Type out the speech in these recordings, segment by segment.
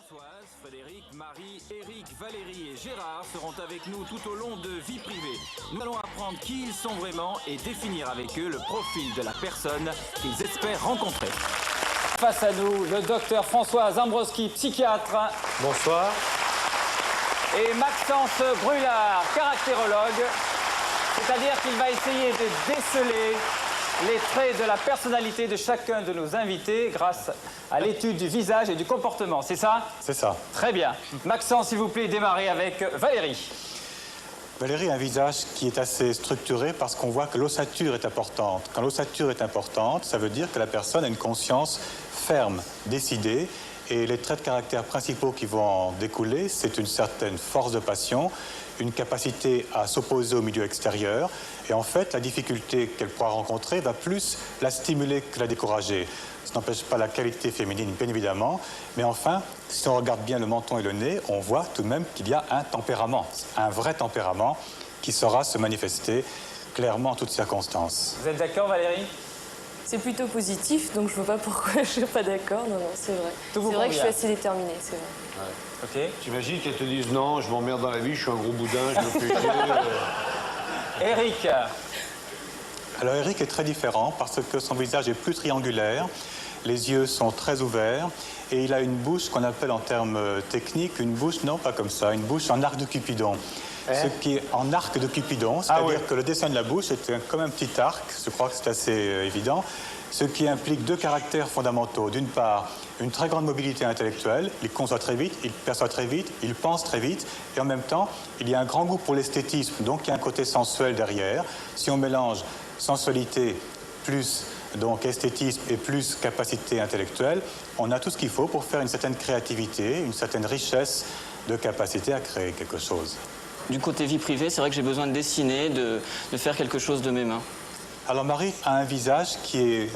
Françoise, Frédéric, Marie, Éric, Valérie et Gérard seront avec nous tout au long de Vie privée. Nous allons apprendre qui ils sont vraiment et définir avec eux le profil de la personne qu'ils espèrent rencontrer. Face à nous, le docteur François Zambrowski, psychiatre. Bonsoir. Et Maxence Brulard, caractérologue. C'est-à-dire qu'il va essayer de déceler les traits de la personnalité de chacun de nos invités grâce à l'étude du visage et du comportement. C'est ça? C'est ça. Très bien. Maxence, s'il vous plaît, démarrez avec Valérie. Valérie a un visage qui est assez structuré parce qu'on voit que l'ossature est importante. Quand l'ossature est importante, ça veut dire que la personne a une conscience ferme, décidée. Et les traits de caractère principaux qui vont en découler, c'est une certaine force de passion, une capacité à s'opposer au milieu extérieur. Et en fait, la difficulté qu'elle pourra rencontrer va plus la stimuler que la décourager. Ça n'empêche pas la qualité féminine, bien évidemment. Mais enfin, si on regarde bien le menton et le nez, on voit tout de même qu'il y a un tempérament, un vrai tempérament qui saura se manifester clairement en toutes circonstances. Vous êtes d'accord, Valérie? C'est plutôt positif, donc je ne vois pas pourquoi je ne suis pas d'accord. Non, c'est vrai. C'est vrai que je suis assez déterminée, c'est vrai. Ouais. Ok. T'imagines qu'elles te disent non, je m'emmerde dans la vie, je suis un gros boudin, je me fais chier. Éric. Alors Éric est très différent parce que son visage est plus triangulaire, les yeux sont très ouverts et il a une bouche qu'on appelle en termes techniques, une bouche, non pas comme ça, une bouche en arc de Cupidon. Ce qui est en arc de Cupidon, c'est-à-dire que le dessin de la bouche est comme un petit arc, je crois que c'est assez évident, ce qui implique deux caractères fondamentaux. D'une part, une très grande mobilité intellectuelle, il conçoit très vite, il perçoit très vite, il pense très vite, et en même temps, il y a un grand goût pour l'esthétisme, donc il y a un côté sensuel derrière. Si on mélange sensualité plus donc esthétisme et plus capacité intellectuelle, on a tout ce qu'il faut pour faire une certaine créativité, une certaine richesse de capacité à créer quelque chose. Du côté vie privée, c'est vrai que j'ai besoin de dessiner, de faire quelque chose de mes mains. Alors Marie a un visage qui est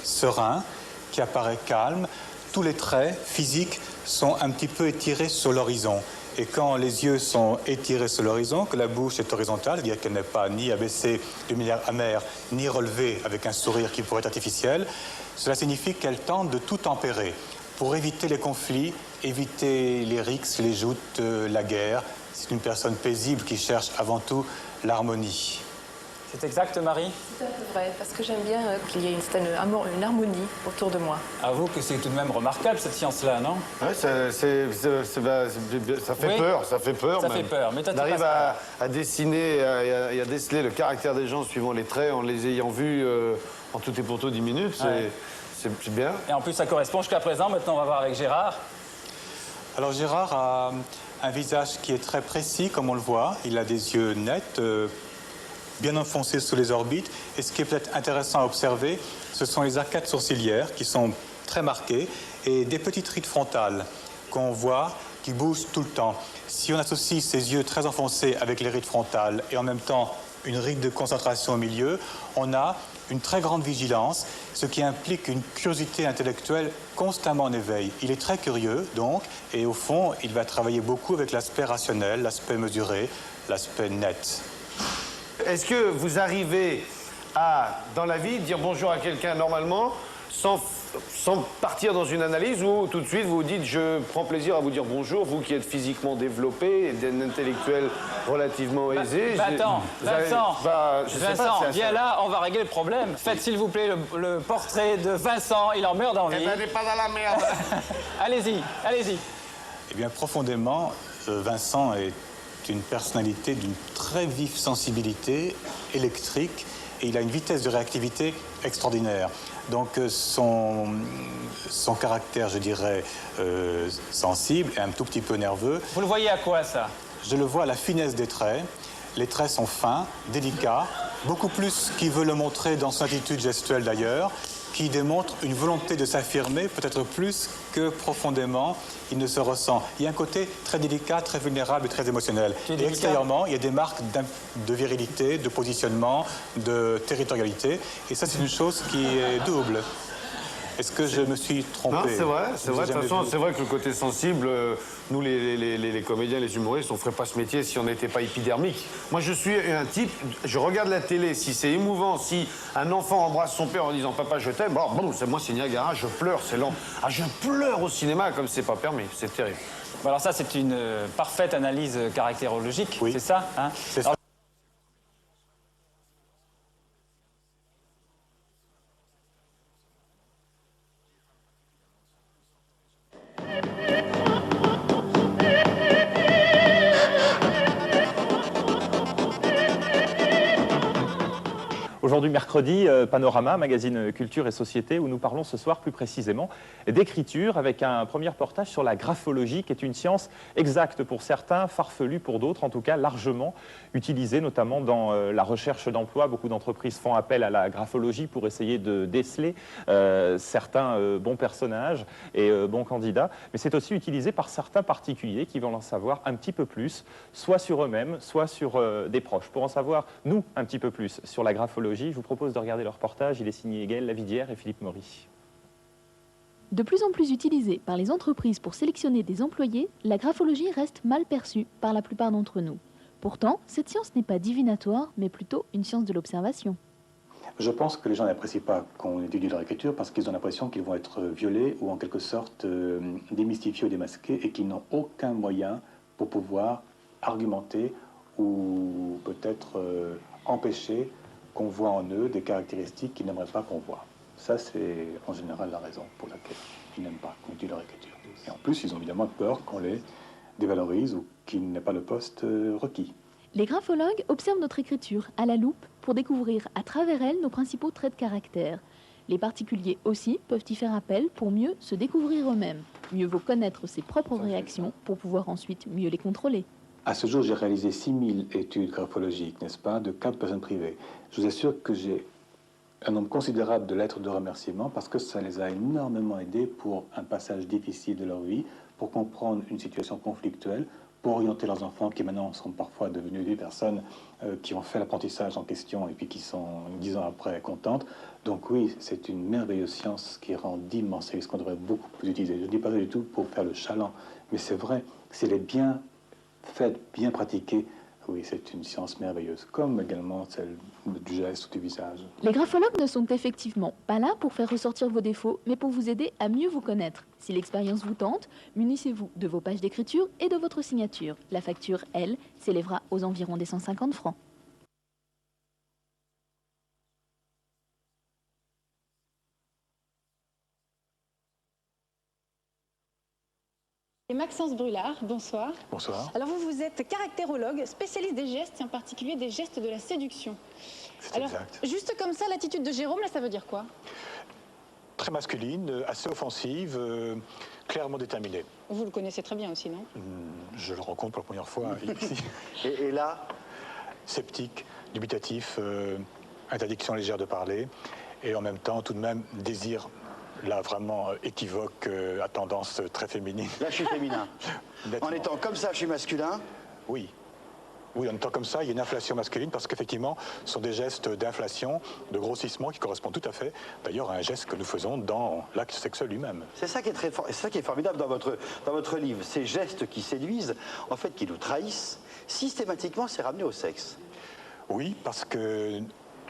serein, qui apparaît calme. Tous les traits physiques sont un petit peu étirés sur l'horizon. Et quand les yeux sont étirés sur l'horizon, que la bouche est horizontale, c'est-à-dire qu'elle n'est pas ni abaissée de manière amère, ni relevée avec un sourire qui pourrait être artificiel, cela signifie qu'elle tente de tout tempérer pour éviter les conflits, éviter les rixes, les joutes, la guerre. C'est une personne paisible qui cherche avant tout l'harmonie. C'est exact, Marie? C'est un peu vrai, parce que j'aime bien qu'il y ait une harmonie autour de moi. Avoue que c'est tout de même remarquable, cette science-là, non? Ouais, ça fait Oui. peur, ça fait peur. Ça même. fait peur, mais toi, On tu arrive passes à dessiner et à déceler le caractère des gens suivant les traits, en les ayant vus en tout et pour tout 10 minutes. Ouais. C'est bien. Et en plus, ça correspond jusqu'à présent. Maintenant, on va voir avec Gérard. Alors Gérard a un visage qui est très précis, comme on le voit. Il a des yeux nets, bien enfoncés sous les orbites. Et ce qui est peut-être intéressant à observer, ce sont les arcades sourcilières qui sont très marquées et des petites rides frontales qu'on voit qui bougent tout le temps. Si on associe ces yeux très enfoncés avec les rides frontales et en même temps une ride de concentration au milieu, on a une très grande vigilance, ce qui implique une curiosité intellectuelle constamment en éveil. Il est très curieux, donc, et au fond, il va travailler beaucoup avec l'aspect rationnel, l'aspect mesuré, l'aspect net. Est-ce que vous arrivez à, dans la vie, dire bonjour à quelqu'un normalement, sans partir dans une analyse, ou tout de suite vous vous dites je prends plaisir à vous dire bonjour, vous qui êtes physiquement développé et d'un intellectuel relativement aisé. Attends, Vincent, Vincent, viens là, on va régler le problème. Faites s'il vous plaît le portrait de Vincent, il en meurt d'envie. Eh ben, n'est pas dans la merde. Allez-y, allez-y. Eh bien, profondément, Vincent est une personnalité d'une très vive sensibilité électrique et il a une vitesse de réactivité extraordinaire. Donc son caractère, je dirais, sensible et un tout petit peu nerveux. Vous le voyez à quoi, ça? Je le vois à la finesse des traits. Les traits sont fins, délicats, beaucoup plus qu'il veut le montrer dans son attitude gestuelle d'ailleurs, qui démontre une volonté de s'affirmer, peut-être plus que profondément il ne se ressent. Il y a un côté très délicat, très vulnérable et très émotionnel. Et extérieurement, il y a des marques de virilité, de positionnement, de territorialité. Et ça, c'est une chose qui est double. Est-ce que je me suis trompé? Non, c'est vrai. De toute façon, c'est vrai que le côté sensible, nous, les comédiens, les humoristes, on ne ferait pas ce métier si on n'était pas épidermique. Moi, je suis un type, je regarde la télé, si c'est émouvant, si un enfant embrasse son père en disant « Papa, je t'aime », bon, moi, c'est Niagara, je pleure, c'est lent. Ah, je pleure au cinéma comme c'est pas permis, c'est terrible. Bon, alors ça, c'est une parfaite analyse caractérologique, Oui. c'est ça, hein? C'est ça. Aujourd'hui, mercredi, Panorama, magazine Culture et Société, où nous parlons ce soir plus précisément d'écriture, avec un premier reportage sur la graphologie, qui est une science exacte pour certains, farfelue pour d'autres, en tout cas largement utilisée, notamment dans la recherche d'emploi. Beaucoup d'entreprises font appel à la graphologie pour essayer de déceler certains bons personnages et bons candidats. Mais c'est aussi utilisé par certains particuliers qui veulent en savoir un petit peu plus, soit sur eux-mêmes, soit sur des proches. Pour en savoir, nous, un petit peu plus sur la graphologie, je vous propose de regarder le reportage. Il est signé Gaël Lavidière et Philippe Maury. De plus en plus utilisée par les entreprises pour sélectionner des employés, la graphologie reste mal perçue par la plupart d'entre nous. Pourtant, cette science n'est pas divinatoire, mais plutôt une science de l'observation. Je pense que les gens n'apprécient pas qu'on étudie leur écriture parce qu'ils ont l'impression qu'ils vont être violés ou en quelque sorte démystifiés ou démasqués et qu'ils n'ont aucun moyen pour pouvoir argumenter ou peut-être empêcher qu'on voit en eux des caractéristiques qu'ils n'aimeraient pas qu'on voit. Ça, c'est en général la raison pour laquelle ils n'aiment pas qu'on étudie leur écriture. Et en plus, ils ont évidemment peur qu'on les dévalorise ou qu'il n'ait pas le poste requis. Les graphologues observent notre écriture à la loupe pour découvrir à travers elle nos principaux traits de caractère. Les particuliers aussi peuvent y faire appel pour mieux se découvrir eux-mêmes. Mieux vaut connaître ses propres réactions pour pouvoir ensuite mieux les contrôler. À ce jour, j'ai réalisé 6000 études graphologiques, n'est-ce pas, de 4 personnes privées. Je vous assure que j'ai un nombre considérable de lettres de remerciement parce que ça les a énormément aidés pour un passage difficile de leur vie, pour comprendre une situation conflictuelle, pour orienter leurs enfants qui maintenant sont parfois devenus des personnes qui ont fait l'apprentissage en question et puis qui sont 10 ans après contentes. Donc oui, c'est une merveilleuse science qui rend d'immenses services qu'on devrait beaucoup plus utiliser. Je ne dis pas ça du tout pour faire le chaland, mais c'est vrai, si elle est bien faite, bien pratiquée, oui, c'est une science merveilleuse, comme également celle du geste ou du visage. Les graphologues ne sont effectivement pas là pour faire ressortir vos défauts, mais pour vous aider à mieux vous connaître. Si l'expérience vous tente, munissez-vous de vos pages d'écriture et de votre signature. La facture, elle, s'élèvera aux environs des 150 francs. Et Maxence Brulard, bonsoir. Bonsoir. Alors vous êtes caractérologue, spécialiste des gestes et en particulier des gestes de la séduction. C'est Alors, exact. juste comme ça, l'attitude de Jérôme, là, ça veut dire quoi? Très masculine, assez offensive, clairement déterminée. Vous le connaissez très bien aussi, non? Je le rencontre pour la première fois ici. Et là, Sceptique, dubitatif, interdiction légère de parler, et en même temps, tout de même, désir là vraiment équivoque, à tendance très féminine. Là, je suis féminin. Nettement. En étant comme ça, je suis masculin. Oui. Oui, en étant comme ça, il y a une inflation masculine parce qu'effectivement, ce sont des gestes d'inflation, de grossissement qui correspondent tout à fait, d'ailleurs, à un geste que nous faisons dans l'acte sexuel lui-même. C'est ça qui est très fort, c'est ça qui est formidable dans votre livre. Ces gestes qui séduisent, en fait, qui nous trahissent, systématiquement, c'est ramené au sexe. Oui, parce que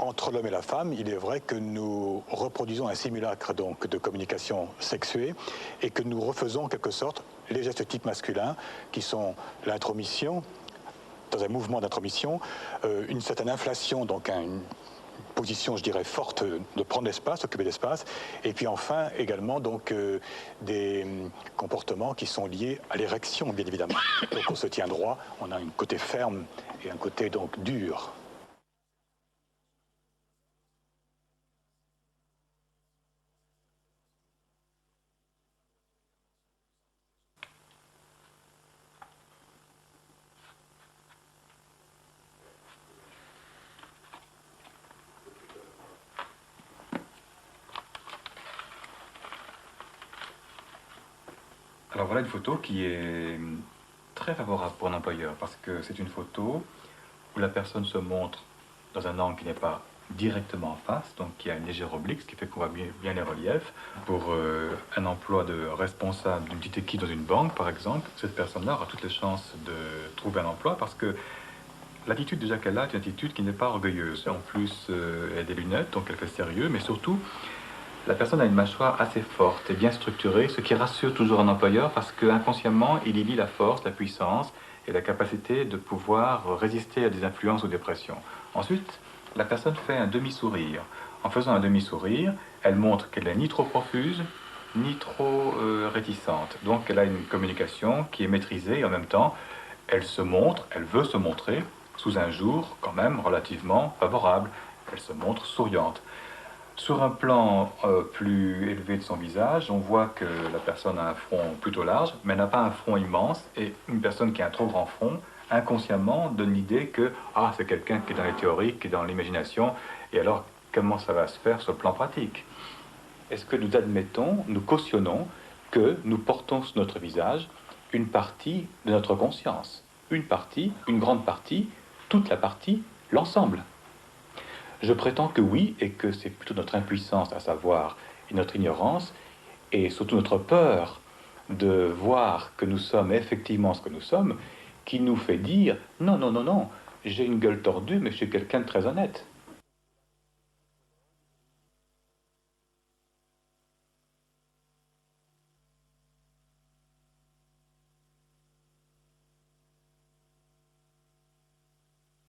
entre l'homme et la femme, il est vrai que nous reproduisons un simulacre donc de communication sexuée et que nous refaisons en quelque sorte les gestes type masculin qui sont l'intromission, dans un mouvement d'intromission, une certaine inflation, donc une position, je dirais, forte de prendre l'espace, occuper l'espace, et puis enfin également donc des comportements qui sont liés à l'érection, bien évidemment. Donc on se tient droit, on a un côté ferme et un côté donc dur. Alors voilà une photo qui est très favorable pour un employeur parce que c'est une photo où la personne se montre dans un angle qui n'est pas directement en face, donc il y a une légère oblique, ce qui fait qu'on voit bien les reliefs. Pour un emploi de responsable d'une petite équipe dans une banque, par exemple, cette personne-là aura toutes les chances de trouver un emploi parce que l'attitude déjà qu'elle a est une attitude qui n'est pas orgueilleuse. En plus, elle a des lunettes, donc elle fait sérieux, mais surtout, la personne a une mâchoire assez forte et bien structurée, ce qui rassure toujours un employeur parce qu'inconsciemment, il y lit la force, la puissance et la capacité de pouvoir résister à des influences ou des pressions. Ensuite, la personne fait un demi-sourire. En faisant un demi-sourire, elle montre qu'elle n'est ni trop profuse, ni trop réticente. Donc elle a une communication qui est maîtrisée et en même temps, elle se montre, elle veut se montrer sous un jour quand même relativement favorable. Elle se montre souriante. Sur un plan plus élevé de son visage, on voit que la personne a un front plutôt large, mais n'a pas un front immense. Et une personne qui a un trop grand front, inconsciemment, donne l'idée que c'est quelqu'un qui est dans les théories, qui est dans l'imagination. Et alors, comment ça va se faire sur le plan pratique? Est-ce que nous admettons, nous cautionnons que nous portons sur notre visage une partie de notre conscience? Une partie, une grande partie, toute la partie, l'ensemble? Je prétends que oui, et que c'est plutôt notre impuissance à savoir, et notre ignorance, et surtout notre peur de voir que nous sommes effectivement ce que nous sommes, qui nous fait dire « Non, non, non, non, j'ai une gueule tordue, mais je suis quelqu'un de très honnête.